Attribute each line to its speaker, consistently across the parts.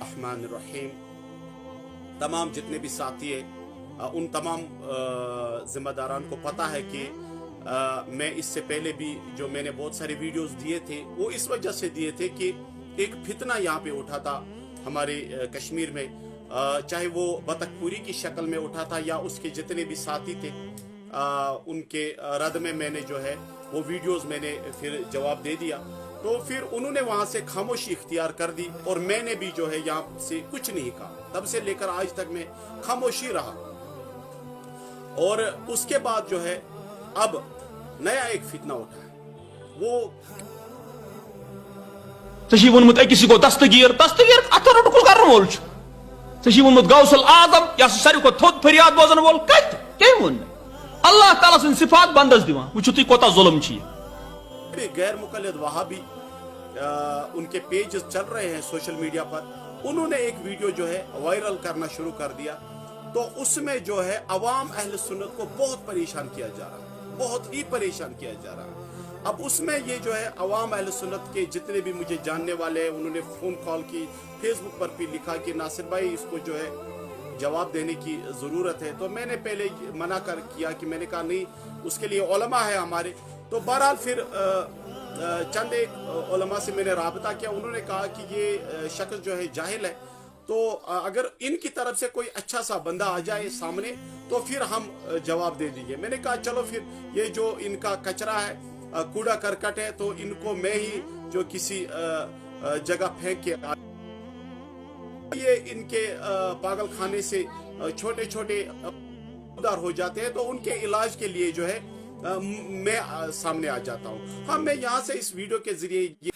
Speaker 1: बिस्मिल्लाहिर्रहमानिर्रहीम। तमाम जितने भी साथी हैं उन तमाम ज़िम्मेदारान को पता है कि मैं इससे पहले भी जो मैंने बहुत सारे वीडियोस दिए थे वो इस वजह से दिए थे कि एक फितना यहाँ पे उठा था हमारे कश्मीर में, चाहे वो बतखपुरी की शक्ल में उठा था या उसके जितने भी साथी थे उनके रद में मैंने जो है वो वीडियोस मैंने फिर जवाब दे दिया। तो फिर उन्होंने वहां से खामोशी इख्तियार कर दी और मैंने भी जो है यहाँ से कुछ नहीं कहा। तब से लेकर आज तक मैं खामोशी रहा। और उसके बाद जो है अब नया एक फितना उठा है वो
Speaker 2: वोनमुत अकिस गो दस्तगीर अथर टुकुल कर वोल वोनमुत गौसल आजम या सारे को थोद फरियाद बोजन वोल कम वोन अल्लाह ताला सिंद सिफात बंदस दिवान वो तुम कोता जुल्म
Speaker 1: गैर मुकल्लिद वहाबी उनके पेज चल रहे हैं सोशल मीडिया पर, उन्होंने एक वीडियो जो है वायरल करना शुरू कर दिया। तो उसमें जो है अवाम अहले सुन्नत को बहुत परेशान किया जा रहा है, बहुत ही परेशान किया जा रहा है। अब उसमें ये जो है अवाम अहले सुन्नत के जितने भी मुझे जानने वाले हैं उन्होंने फ़ोन कॉल की, फेसबुक पर भी लिखा कि नासिर भाई इसको जो है जवाब देने की ज़रूरत है। तो मैंने पहले मना कर किया कि मैंने कहा नहीं, उसके लिए उलमा है हमारे। तो बहरहाल फिर चंद एक उलमा से मैंने राबता किया, उन्होंने कहा कि ये शख्स जो है जाहिल है, तो अगर इनकी तरफ से कोई अच्छा सा बंदा आ जाए सामने तो फिर हम जवाब दे देंगे। मैंने कहा चलो फिर ये जो इनका कचरा है, कूड़ा करकट है, तो इनको मैं ही जो किसी जगह फेंक के ये इनके पागल खाने से छोटे छोटे उधार हो जाते हैं, तो उनके इलाज के लिए जो है मैं सामने आ जाता हूँ। हाँ, मैं यहाँ से इस वीडियो के जरिए ये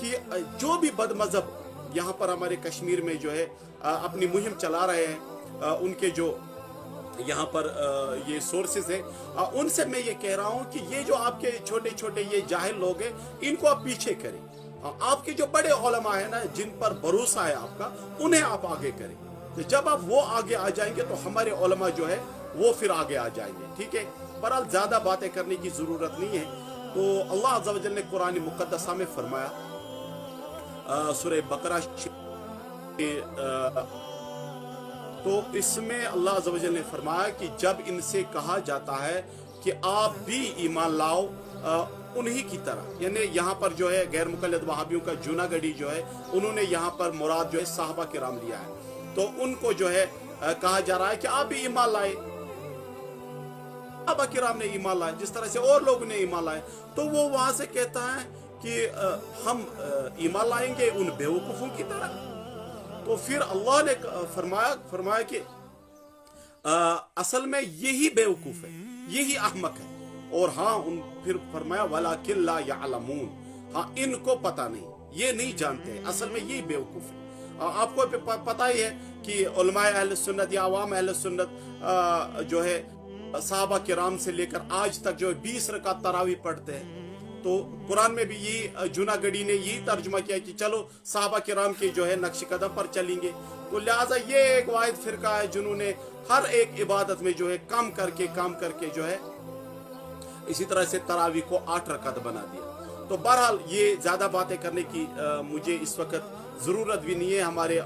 Speaker 1: कि जो भी बदमज़हब यहाँ पर हमारे कश्मीर में जो है अपनी मुहिम चला रहे हैं, उनके जो यहाँ पर ये सोर्सेज हैं, उनसे मैं ये कह रहा हूँ कि ये जो आपके छोटे छोटे ये जाहिल लोग हैं इनको आप पीछे करें। आपके जो बड़े उलमा है ना, जिन पर भरोसा है आपका, उन्हें आप आगे करें। तो जब आप वो आगे आ जाएंगे तो हमारे उलमा जो है वो फिर आगे आ जाएंगे। ठीक है, बहरहाल ज्यादा बातें करने की जरूरत नहीं है। तो अल्लाह अज़्ज़ा व जल ने कुरान मुक़द्दसा में फरमाया, सूरह बकरा तो इसमें अल्लाह अज़्ज़ा व जल ने फरमाया कि जब इनसे कहा जाता है कि आप भी ईमान लाओ उन्हीं की तरह, यानी यहाँ पर जो है गैर मुकल्लिद वहाबियों का जूनागढ़ी जो है उन्होंने यहाँ पर मुराद जो है साहबा किराम लिया है, तो उनको जो है कहा जा रहा है कि आप भी ईमान लाए। साहबा किराम ने ईमान लाए जिस तरह से और लोग ने ईमान लाए, तो वो वहां से कहता है कि हम ईमान लाएंगे उन बेवकूफों की तरह। तो फिर अल्लाह ने फरमाया कि असल में यही बेवकूफ है, यही अहमक है। और हाँ, फिर फरमाया वलाकिन ला यअलमून, हाँ इनको पता नहीं, ये नहीं जानते, असल में यही बेवकूफ है। आपको पता ही है कि उलमाए अहले सुन्नत या अवाम अहले सुन्नत जो है साहबा किराम से लेकर आज तक जो 20 रकात तरावी पढ़ते हैं। तो कुरान में भी यही जूनागढ़ी ने यही तर्जुमा किया कि चलो साहबा किराम के जो है नक्श कदम पर चलेंगे। तो लिहाजा ये एक वाहिद फिरका है जिन्होंने हर एक इबादत में जो है काम करके जो है इसी तरह से तरावी को 8 रकात बना दिया। तो बहरहाल ये ज्यादा बातें करने की मुझे इस वक्त जरूरत भी नहीं है। हमारे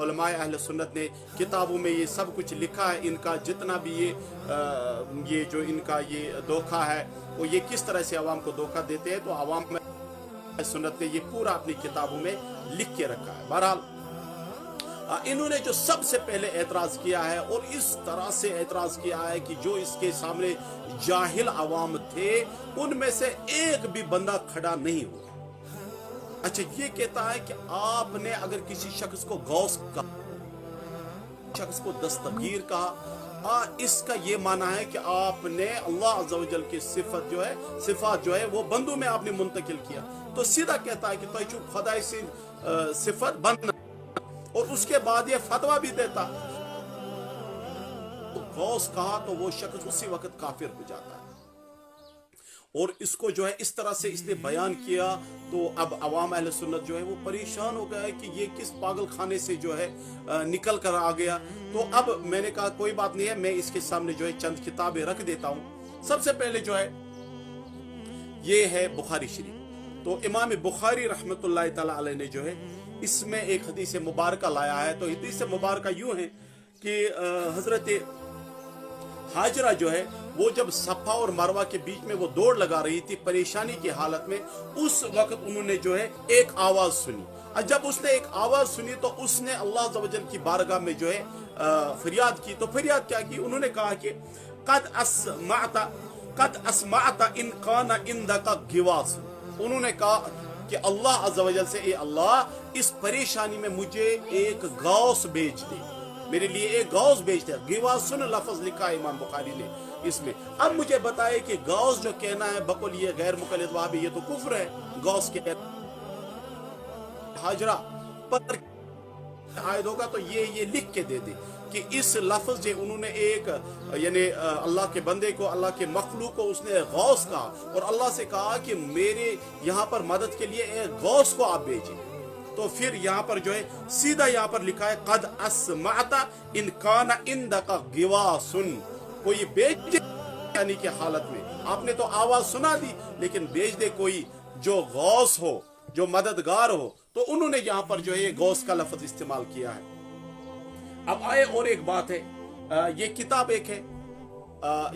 Speaker 1: उलमाए अहले सुन्नत ने किताबों में ये सब कुछ लिखा है, इनका जितना भी ये जो इनका ये धोखा है वो ये किस तरह से अवाम को धोखा देते हैं, तो अवाम में सुन्नत ने ये पूरा अपनी किताबों में लिख के रखा है। बहरहाल इन्होंने जो सबसे पहले एतराज किया है और इस तरह से एतराज किया है कि जो इसके सामने जाहिल अवाम थे उनमें से एक भी बंदा खड़ा नहीं हुआ। अच्छा, ये कहता है कि आपने अगर किसी शख्स को गौस कहा, शख्स को दस्तगीर कहा, इसका ये माना है कि आपने अल्लाह अज़्ज़ा व जल की सिफात जो है वो बंदों में आपने मुंतकिल किया। तो सीधा कहता है कि तो चुप खुदाई से सिफत बंद, और उसके बाद ये फतवा भी देता। तो गौस कहा तो वो शख्स उसी वक्त काफिर हो जाता है। और इसको जो है इस तरह से इसने बयान किया, तो अब अवाम अहले सुन्नत जो है वो परेशान हो गया है कि ये किस पागल खाने से जो है निकल कर आ गया। तो अब मैंने कहा कोई बात नहीं है, मैं इसके सामने जो है चंद किताबें रख देता हूँ। सबसे पहले जो है ये है बुखारी शरीफ। तो इमाम बुखारी रहमतुल्लाह ताला अलैह ने जो है इसमें एक हदीस मुबारक लाया है। तो हदीस मुबारक यूं है कि हजरत हाजरा जो है वो जब सफा और मरवा के बीच में वो दौड़ लगा रही थी परेशानी की हालत में, उस वक्त उन्होंने जो है एक आवाज सुनी, और जब उसने एक आवाज सुनी तो उसने अल्लाह अज़्ज़ व जल की बारगाह में जो है फरियाद की। तो फरियाद क्या की? उन्होंने कहा कि कद अस्माता इन काना इंदका गिवास। उन्होंने कहा कि अल्लाह अज़्ज़ व जल से, ए अल्लाह इस परेशानी में मुझे एक गौस भेज दे, मेरे लिए एक गौस भेज दे। गिवासुन लफ्ज लिखा है इमाम बुखारी ने इसमें। अब मुझे बताए कि गौस जो कहना है बकुल ये गैर मुकल्लिद वहाबी, ये तो कुफ्र है। गौस के हाजरा पर आयद होगा तो ये लिख के दे दे कि इस लफ्ज से उन्होंने एक यानी अल्लाह के बंदे को, अल्लाह के मखलूक को उसने गौस कहा और अल्लाह से कहा कि मेरे यहाँ पर मदद के लिए एक गौस को आप भेजिए। तो फिर यहाँ पर जो है सीधा यहाँ पर लिखा है कद अस्माता इन काना इंदका गिवासुन, कोई भेज यानी कि हालत में आपने तो आवाज सुना दी, लेकिन भेज दे कोई जो गौस हो, जो मददगार हो। तो उन्होंने यहाँ पर जो है ये गौस का लफ्ज इस्तेमाल किया है। अब आए और एक बात है, ये किताब एक है,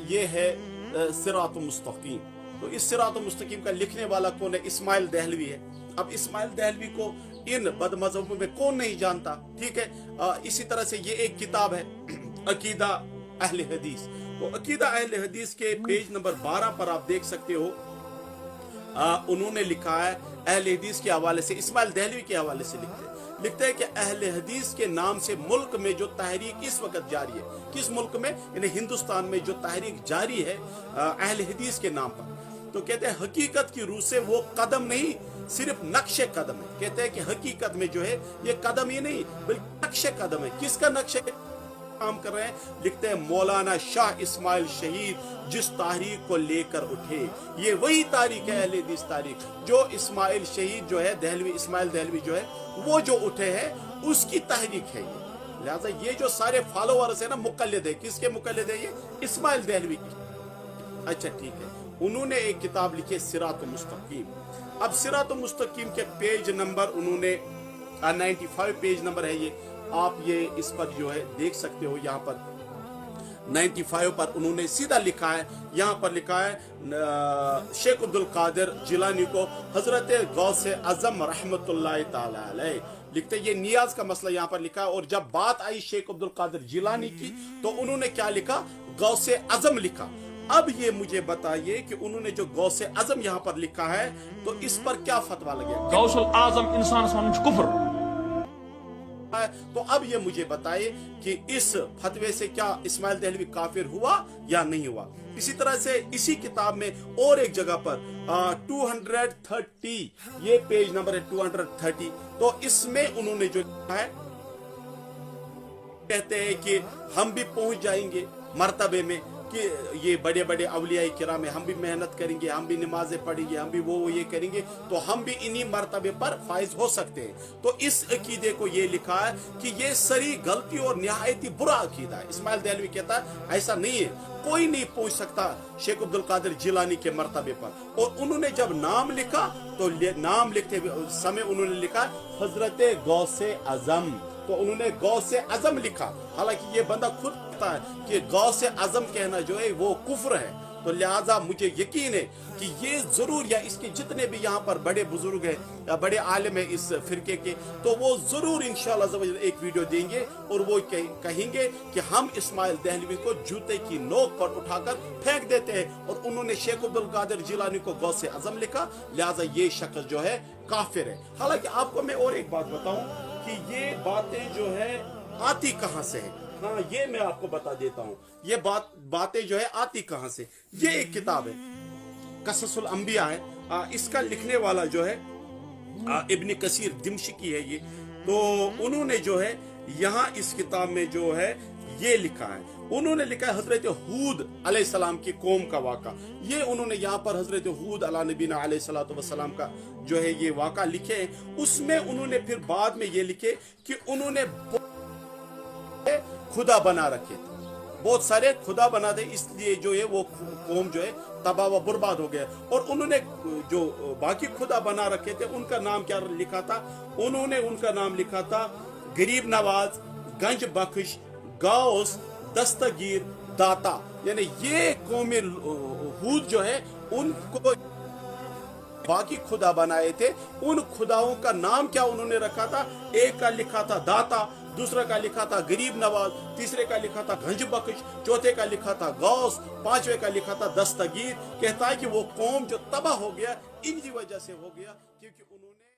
Speaker 1: ये है सिरात मुस्तकीम। तो इस सिरात मुस्तकीम का लिखने वाला कौन है? इस्माइल दहलवी है। अब इस्माइल दहलवी को इन बदमज़हबों में कौन नहीं जानता, ठीक है। इसी तरह से ये एक किताब है अकीदा अहले हदीस। तो अकीदा अहले हदीस के पेज नंबर 12 पर आप देख सकते हो, उन्होंने लिखा है अहले हदीस के हवाले से, इस्माइल दहलवी के हवाले से लिखते हैं कि अहले हदीस के नाम से मुल्क में जो तहरीक इस वक्त जारी है, किस मुल्क में? यानी हिंदुस्तान में जो तहरीक जारी है अहले हदीस के नाम पर, तो कहते हैं हकीकत की रूह से वो कदम नहीं, सिर्फ नक्शे कदम है। कहते हैं कि हकीकत में जो है ये कदम ही नहीं बल्कि नक्शे कदम है। किसका नक्शे काम कर रहे हैं? लिखते हैं मौलाना शाह इस्माइल शहीद जिस तारीख को लेकर उठे, ये वही तारीख है अहले हदीस तारीख, जो इस्माइल शहीद जो है दहलवी, इस्माइल दहलवी जो है वो जो उठे हैं उसकी तहरीक है ये। लिहाजा ये जो सारे फॉलोअर्स है ना मुकल्लिद है, किसके मुकल्लिद है? ये इस्माइल दहलवी की। अच्छा ठीक है, उन्होंने एक किताब लिखी सिरात मुस्तकीम। अब सिरात मुस्तकीम के पेज नंबर उन्होंने 95 पेज नंबर है ये, आप ये इस पर जो है देख सकते हो। यहाँ पर 95 पर उन्होंने सीधा लिखा है, यहाँ पर लिखा है शेख अब्दुल कादिर जिलानी को हजरत गौसे आजम रहमतुल्लाह ताला अलैह लिखते, ये नियाज का मसला यहाँ पर लिखा है। और जब बात आई शेख अब्दुल कादिर जिलानी की तो उन्होंने क्या लिखा? गौसे आजम लिखा। अब ये मुझे बताइए कि उन्होंने जो गौसे आजम यहाँ पर लिखा है तो इस पर क्या फतवा लगेगा?
Speaker 2: गौसुल आजम इंसान कुफ्र।
Speaker 1: तो अब ये मुझे बताइए कि इस फतवे से क्या इस्माइल दहलवी काफिर हुआ या नहीं हुआ? इसी तरह से इसी किताब में और एक जगह पर 230 ये पेज नंबर है 230, तो इसमें उन्होंने जो लिखा है कहते हैं कि हम भी पहुंच जाएंगे मर्तबे में कि ये बड़े बड़े अवलिया किराम है, हम भी मेहनत करेंगे, हम भी नमाजें पढ़ेंगे, हम भी वो ये करेंगे तो हम भी इन्हीं मर्तबे पर फाइज हो सकते हैं। तो इस अकीदे को ये लिखा है कि ये सरी गलती और निहायत ही बुरा अकीदा है। इस्माइल दहलवी कहता है ऐसा नहीं है, कोई नहीं पहुंच सकता शेख अब्दुल कादिर जिलानी के मर्तबे पर। और उन्होंने जब नाम लिखा तो नाम लिखते समय उन्होंने लिखा हजरत गौसे आजम, तो उन्होंने गौसे आजम लिखा। हालांकि ये बंदा खुद कहता है कि गौसे आजम कहना जो है वो कुफ्र है। तो लिहाजा मुझे यकीन है कि ये जरूर, या इसके जितने भी यहाँ पर बड़े बुजुर्ग हैं या बड़े आलिम हैं इस फिरके के, तो वो जरूर इंशाअल्लाह एक वीडियो देंगे और वो कहेंगे कि हम इस्माइल दहलवी को जूते की नोक पर उठाकर फेंक देते हैं। और उन्होंने शेख अब्दुल कादिर जिलानी को गौसे आजम लिखा, लिहाजा ये शख्स जो है काफिर है। हालांकि आपको मैं और एक बात बताऊं कि ये बातें जो है आती कहां से है। हाँ, ये मैं आपको बता देता हूँ ये बातें जो है आती कहां से। ये एक किताब है कससुल अंबिया है, इसका लिखने वाला जो है इब्न कसीर दिमश्की है ये। तो उन्होंने जो है यहाँ इस किताब में जो है ये लिखा है, उन्होंने लिखा है हजरत हूद अलैहिस्सलाम की कौम का वाक़ा। ये उन्होंने यहाँ पर हजरत हूद अला नबीना अलैहिस्सलातु वस्सलाम का जो है ये वाक़ा लिखे हैं। उसमें उन्होंने फिर बाद में ये लिखे कि उन्होंने खुदा बना रखे थे। बहुत सारे खुदा बना दे, इसलिए जो है वो कौम जो है तबाह व बर्बाद हो गया। और उन्होंने जो बाकी खुदा बना रखे थे उनका नाम क्या लिखा था? उन्होंने उनका नाम लिखा था गरीब नवाज, गंज बख्श, गाउस, दस्तगीर, दाता। यानी ये कौम हूद जो है उनको बाकी खुदा बनाए थे, उन खुदाओं का नाम क्या उन्होंने रखा था? एक का लिखा था दाता, दूसरा का लिखा था गरीब नवाज, तीसरे का लिखा था गंज बख्श, चौथे का लिखा था गौस, पांचवे का लिखा था दस्तगीर। कहता है कि वो कौम जो तबाह हो गया इनकी वजह से हो गया, क्योंकि उन्होंने